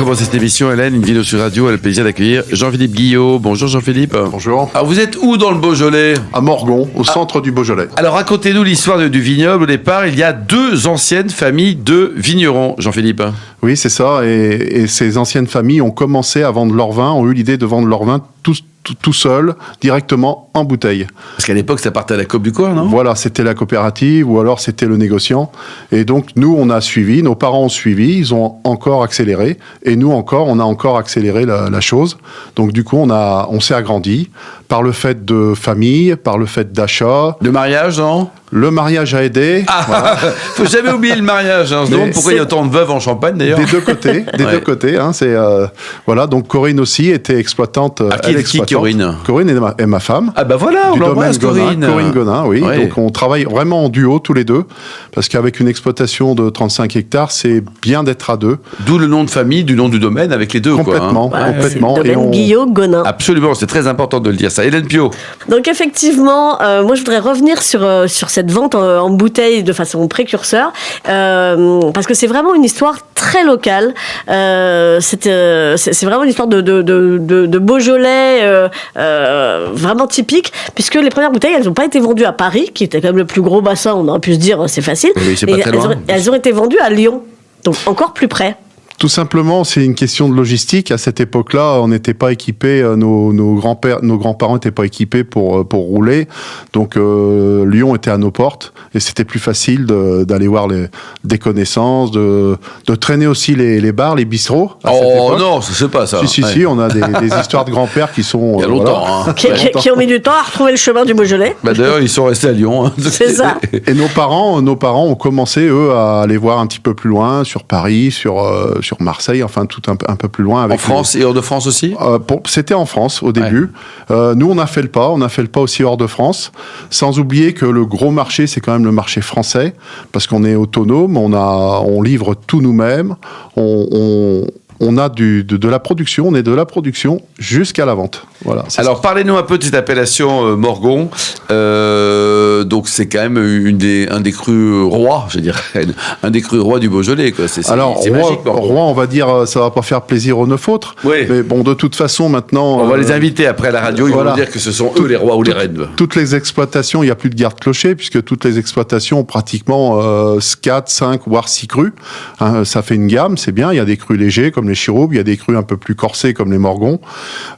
commencer cette émission, Hélène, une vidéo sur radio, a le plaisir d'accueillir Jean-Philippe Guillot. Bonjour Jean-Philippe. Bonjour. Alors vous êtes où dans le Beaujolais ? À Morgon, au centre du Beaujolais. Alors racontez-nous l'histoire du vignoble. Au départ, il y a 2 anciennes familles de vignerons, Jean-Philippe. Oui, c'est ça. Et ces anciennes familles ont commencé à vendre leur vin, ont eu l'idée de vendre leur vin tout seul, directement en bouteille. Parce qu'à l'époque, ça partait à la Côte du Coin, non ? Voilà, c'était la coopérative ou alors c'était le négociant. Et donc, nous, on a suivi, nos parents ont suivi, ils ont encore accéléré. Et nous, on a encore accéléré la chose. Donc, du coup, on s'est agrandi par le fait de famille, par le fait d'achat. De mariage, non ? Le mariage a aidé. Ah, voilà. Faut jamais oublier le mariage. Hein. On se demande pourquoi il y a autant de veuves en Champagne, d'ailleurs. Des deux côtés, Hein, c'est voilà. Donc Corinne aussi était exploitante. Qui Corinne ? Corinne est ma femme. Ah bah voilà, on l'embrasse, Corinne. Corinne Gonin, oui. Ouais. Donc on travaille vraiment en duo tous les deux, parce qu'avec une exploitation de 35 hectares, c'est bien d'être à deux. D'où le nom de famille, du nom du domaine avec les deux. Complètement, quoi, hein. Complètement. C'est le domaine Guillot Gonin. Absolument, c'est très important de le dire ça. Hélène Pio. Donc effectivement, moi je voudrais revenir sur cette vente en bouteille de façon précurseur, parce que c'est vraiment une histoire très locale. C'est vraiment une histoire de Beaujolais vraiment typique, puisque les premières bouteilles, elles n'ont pas été vendues à Paris, qui était quand même le plus gros bassin, on aurait pu se dire c'est facile. Oui, c'est pas très loin. Elles ont été vendues à Lyon, donc encore plus près. Tout simplement, c'est une question de logistique. À cette époque-là, on n'était pas équipés, nos grands-parents n'étaient pas équipés pour rouler. Donc, Lyon était à nos portes et c'était plus facile d'aller voir des connaissances, de traîner aussi les bars, les bistrots. Oh non, ça c'est pas ça. Si, on a des histoires de grands-pères qui sont... Il y a longtemps. Voilà. Qui ont mis du temps à retrouver le chemin du Beaujolais. Bah, d'ailleurs, ils sont restés à Lyon. Hein. C'est ça. Et nos parents ont commencé, eux, à aller voir un petit peu plus loin, sur Paris, sur Marseille, enfin tout un peu plus loin. Avec en France et hors de France aussi ? C'était en France au début. Ouais. Nous, on a fait le pas aussi hors de France, sans oublier que le gros marché, c'est quand même le marché français, parce qu'on est autonome, on livre tout nous-mêmes, on a de la production, on est de la production jusqu'à la vente. Voilà. Alors, parlez-nous un peu de cette appellation Morgon. Donc, c'est quand même un des crus rois, je dirais, un des crus rois du Beaujolais. Quoi. C'est magique. Roi, on va dire, ça va pas faire plaisir aux 9 autres. Oui. Mais bon, de toute façon, maintenant... On va les inviter après à la radio, ils vont nous dire que ce sont eux les rois ou les reines. Toutes les exploitations, il n'y a plus de garde-clocher, puisque toutes les exploitations ont pratiquement 4, 5, voire 6 crus. Hein, ça fait une gamme, c'est bien. Il y a des crus légers, comme les Chiroubes, il y a des crus un peu plus corsés, comme les Morgons.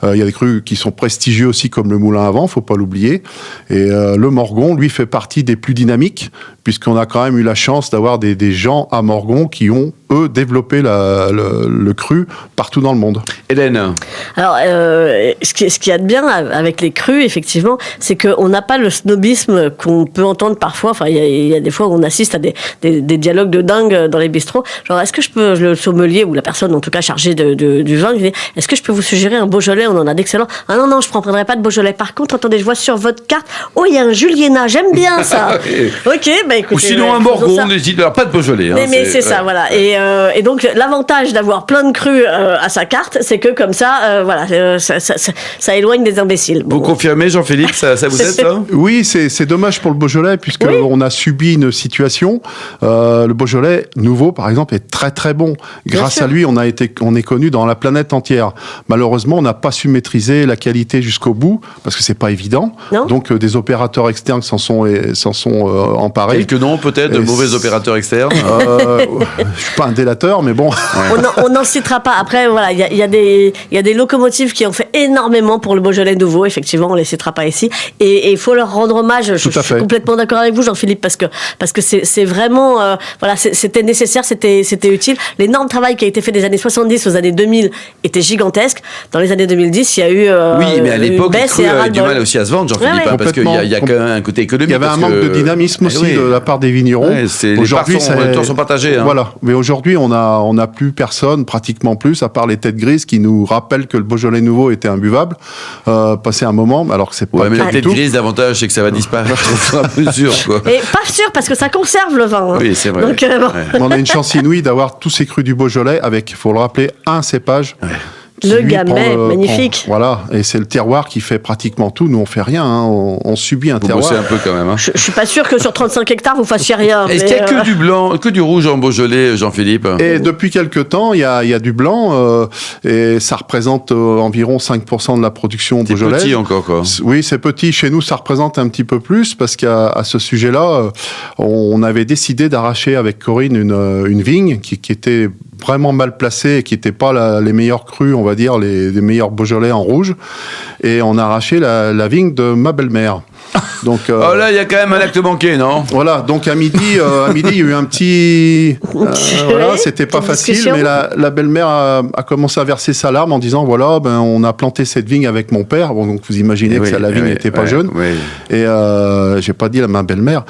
Il y a des crus qui sont prestigieux aussi, comme le Moulin à Vent, faut pas l'oublier. Et le Morgon, lui, fait partie des plus dynamiques, puisqu'on a quand même eu la chance d'avoir des gens à Morgon qui ont, eux, développé le cru partout dans le monde. Hélène. Alors, ce qu'il y a de bien avec les crus, effectivement, c'est qu'on n'a pas le snobisme qu'on peut entendre parfois. Enfin, il y a des fois où on assiste à des dialogues de dingue dans les bistrots. Genre, est-ce que je peux, le sommelier ou la personne, en tout cas, chargée du vin, dit, est-ce que je peux vous suggérer un Beaujolais ? On en a d'excellents. Ah non, je ne prendrai pas de Beaujolais. Par contre, attendez, je vois sur votre carte, oh, il y a un Juliena, j'aime bien ça. Ok, bah écoutez. Ou sinon un Morgon, n'hésite pas de Beaujolais. Hein, mais c'est ça, voilà. Et donc, l'avantage d'avoir plein de crus à sa carte, c'est que comme ça, ça éloigne des imbéciles. Vous confirmez, Jean-Philippe, ça vous aide, ça ? Oui, c'est dommage pour le Beaujolais, puisqu'on a subi une situation. Le Beaujolais nouveau, par exemple, est très très bon. Grâce à lui, on est connu dans la planète entière. Malheureusement, on n'a pas su maîtriser la qualité jusqu'au bout, parce que c'est pas évident. Non. Donc, des opérateurs externes s'en sont emparés. Quelques noms, peut-être, de mauvais opérateurs externes. Je suis pas un délateur, mais bon. On n'en citera pas. Après, voilà, il y a des locomotives qui ont fait énormément pour le Beaujolais nouveau. Effectivement, on les citera pas ici. Et il faut leur rendre hommage. Je suis complètement d'accord avec vous, Jean-Philippe, parce que c'est vraiment, voilà, c'était nécessaire, c'était utile. L'énorme travail qui a été fait des années 70 aux années 2000 était gigantesque. Dans les années 2010, il y a eu oui, mais à l'époque, les crus avaient du mal aussi à se vendre, Jean-Philippe, parce qu'il y a quand même un côté économique. Il y avait un manque de dynamisme aussi de la part des vignerons. Aujourd'hui, les parts sont partagées. Hein. Voilà. Mais aujourd'hui, on a plus personne, pratiquement plus, à part les têtes grises qui nous rappellent que le Beaujolais nouveau était imbuvable. Passé un moment, alors que c'est pas mais la tête grise, l'avantage, c'est que ça va disparaître au fur et à mesure, quoi. Et pas sûr, parce que ça conserve le vin. Hein. Oui, c'est vrai. Donc, On a une chance inouïe d'avoir tous ces crus du Beaujolais avec, il faut le rappeler, un cépage Le lui, Gamay, magnifique. Voilà, et c'est le terroir qui fait pratiquement tout. Nous, on fait rien, hein. On subit un Vous terroir. bossez un peu quand même. Hein. Je suis pas sûr que sur 35 hectares, vous fassiez rien. Est-ce mais, qu'il y a que du blanc, que du rouge en Beaujolais, Jean-Philippe? Et depuis quelques temps, il y a du blanc, et ça représente environ 5% de la production C'est beaujolaise. petit encore, quoi. Oui, c'est petit. Chez nous, ça représente un petit peu plus parce qu'à ce sujet-là, on avait décidé d'arracher avec Corinne une vigne qui était vraiment mal placée et qui n'était pas les meilleurs crus, on va dire, les meilleurs Beaujolais en rouge. Et on a arraché la vigne de ma belle-mère. Donc, oh là, il y a quand même un acte manqué, non? voilà, donc à midi, il y a eu un petit... voilà, c'était pas Petite facile, discussion. mais la belle-mère a commencé à verser sa larme en disant, voilà, on a planté cette vigne avec mon père. Bon, donc vous imaginez que la vigne n'était pas jeune. Oui. Et j'ai pas dit à ma belle-mère.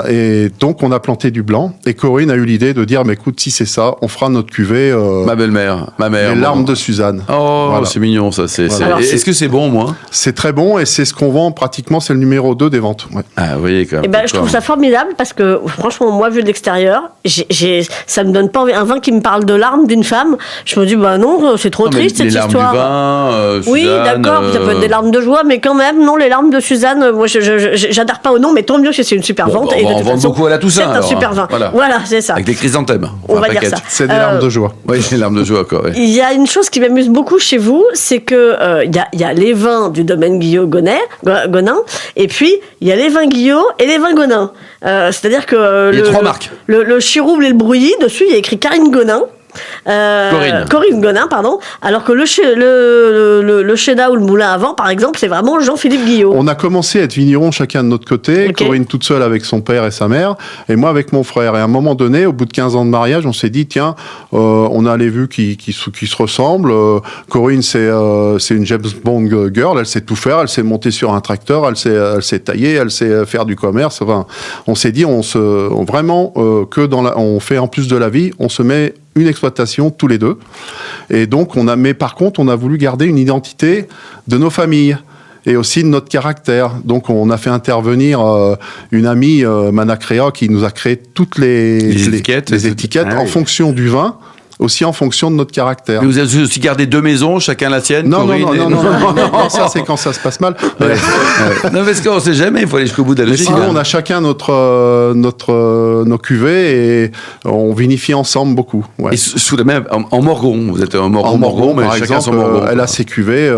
Et donc on a planté du blanc. Et Corinne a eu l'idée de dire, mais écoute, si c'est ça, on fera notre cuvée Ma belle-mère, ma mère. Les larmes de Suzanne. Oh, Voilà. c'est mignon, ça. Voilà. Alors, Est-ce que c'est bon, moi? C'est très bon et c'est ce qu'on vend pratiquement, c'est le numéro 2 des ventes. Ouais. Ah, vous voyez, quand même. Eh ben, je trouve ça formidable parce que, franchement, moi, vu de l'extérieur, ça me donne pas envie. Un vin qui me parle de larmes d'une femme, je me dis, bah non, c'est trop Non, mais triste cette les larmes histoire. du vin, Oui, Suzanne, d'accord, ça peut être des larmes de joie, mais quand même, non, les larmes de Suzanne, moi, j'adhère pas au nom, mais tant mieux que c'est une super Bon, vente. bah, et on de va en toute vendre façon, beaucoup à la Toussaint, c'est un alors, super hein. vin. Voilà. C'est ça. Avec des chrysanthèmes. On un va dire package. ça. C'est des larmes de joie. Oui, les larmes de joie, quoi. Ouais. Il y a une chose qui m'amuse beaucoup chez vous, c'est que il y a les vins du domaine Guillot-Gonin, et puis il y a les vins Guillot et les vins Gonin. C'est-à-dire que Il y a trois marques. Le Chirouble et le Brouilly, dessus il y a écrit Karine Gonin. Corinne Gonin, pardon. Alors que le Chéda ou le Moulin à Vent, par exemple, c'est vraiment Jean-Philippe Guillot. On a commencé à être vignerons chacun de notre côté, Ok. Corinne toute seule avec son père et sa mère, et moi avec mon frère. Et à un moment donné, au bout de 15 ans de mariage, on s'est dit, tiens, on a les vues qui se ressemblent. Corinne, c'est une James Bond girl, elle sait tout faire, elle sait monter sur un tracteur, elle sait tailler, elle sait faire du commerce. Enfin, on s'est dit, on fait en plus de la vie, on se met une exploitation tous les deux. Et donc, mais par contre, on a voulu garder une identité de nos familles et aussi de notre caractère. Donc, on a fait intervenir une amie, Manacrea, qui nous a créé toutes les étiquettes. Ah en oui. fonction du vin, aussi en fonction de notre caractère. Mais vous avez aussi gardé deux maisons, chacun la sienne? Non, Corinne et- non, ça c'est quand ça se passe mal. Mais Non, parce qu'on sait jamais, il faut aller jusqu'au bout de la logique. sinon, hein. on a chacun nos cuvées et on vinifie ensemble beaucoup. Ouais. Et sous la même, en Morgon, vous êtes un Morgon, En Morgon, mais par chacun exemple, son Morgon. elle a ses cuvées,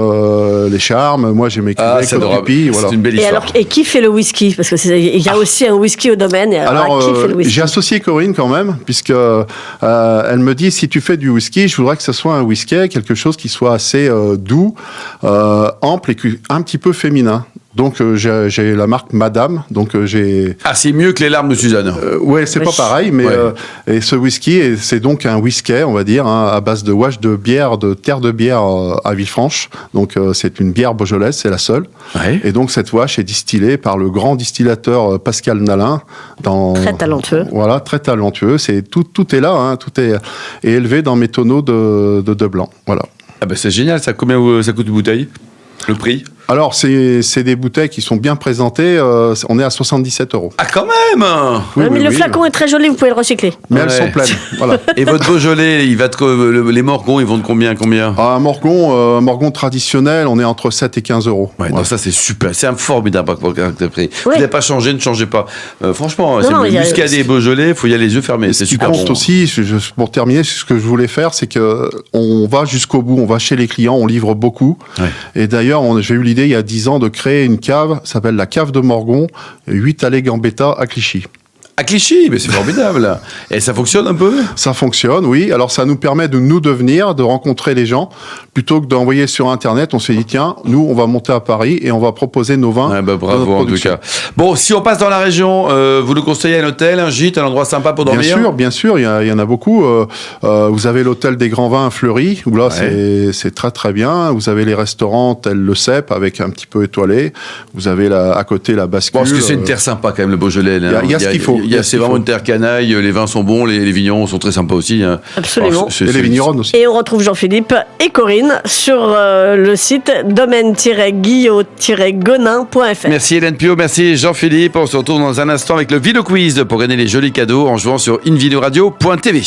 les charmes, moi j'ai mes cuvées, Ah, c'est Côte adorable. du Py, voilà. C'est une belle Et histoire. alors, et qui fait le whisky? Parce que il y a aussi un whisky au domaine. Et alors, qui fait le whisky? J'ai associé Corinne quand même, puisque elle me dit, si tu fais du whisky, je voudrais que ce soit un whisky, quelque chose qui soit assez doux, ample et un petit peu féminin. Donc j'ai la marque Madame, donc j'ai... Ah, c'est mieux que les larmes de Suzanne. Ouais, c'est Oui. pas pareil, mais Ouais. et ce whisky, c'est donc un whisky, on va dire, hein, à base de wash de bière, de terre de bière à Villefranche. Donc c'est une bière beaujolaise, c'est la seule. Ouais. Et donc cette wash est distillée par le grand distillateur Pascal Nalin. Très talentueux. Voilà, très talentueux. C'est tout est là, hein, tout est élevé dans mes tonneaux de blanc. Voilà. Ah ben c'est génial, ça. Combien ça coûte une bouteille? Le prix? Alors c'est des bouteilles qui sont bien présentées. On est à 77 €. Ah, quand même! Oui, Ouais, mais oui, le oui. flacon est très joli, vous pouvez le recycler. Mais Ouais. elles sont pleines. Voilà. Et votre Beaujolais, il va être, les Morgons, ils vont de combien? Un Morgon traditionnel, on est entre 7 et 15 €. Ouais, Voilà. non, ça c'est super, c'est un formidable pour le prix. Vous Ouais. n'avez pas changé, ne changez pas. Franchement, c'est non, le il y a- muscadet et Beaujolais, il faut y aller les yeux fermés, c'est Ce qui super compte bon. aussi, pour terminer, ce que je voulais faire, c'est que on va jusqu'au bout, on va chez les clients, on livre beaucoup. Ouais. Et d'ailleurs, j'ai eu l'idée il y a 10 ans de créer une cave, ça s'appelle la cave de Morgon, 8 allées Gambetta à Clichy. À Clichy, mais c'est formidable. Et ça fonctionne un peu? Ça fonctionne, oui. Alors ça nous permet de venir, de rencontrer les gens, plutôt que d'envoyer sur Internet. On s'est dit, tiens, nous, on va monter à Paris et on va proposer nos vins. Ouais, bah, dans bravo notre en tout production. cas. Bon, si on passe dans la région, vous nous conseillez un hôtel, un gîte, un endroit sympa pour dormir? Bien sûr, il y en a beaucoup. Vous avez l'hôtel des Grands Vins à Fleury, où là c'est très très bien. Vous avez les restaurants tels le Cep avec un petit peu étoilé. Vous avez à côté la bascule. Bon, parce que c'est une terre sympa quand même, le Beaujolais. Il y a ce qu'il faut. C'est vraiment une terre canaille, les vins sont bons, les vignons sont très sympas aussi. Hein. Absolument. Alors, Et les vignerons aussi. Et on retrouve Jean-Philippe et Corinne sur le site domaine-guillot-gonin.fr. Merci Hélène Pio, merci Jean-Philippe. On se retrouve dans un instant avec le Vino Quiz pour gagner les jolis cadeaux en jouant sur invinoradio.tv.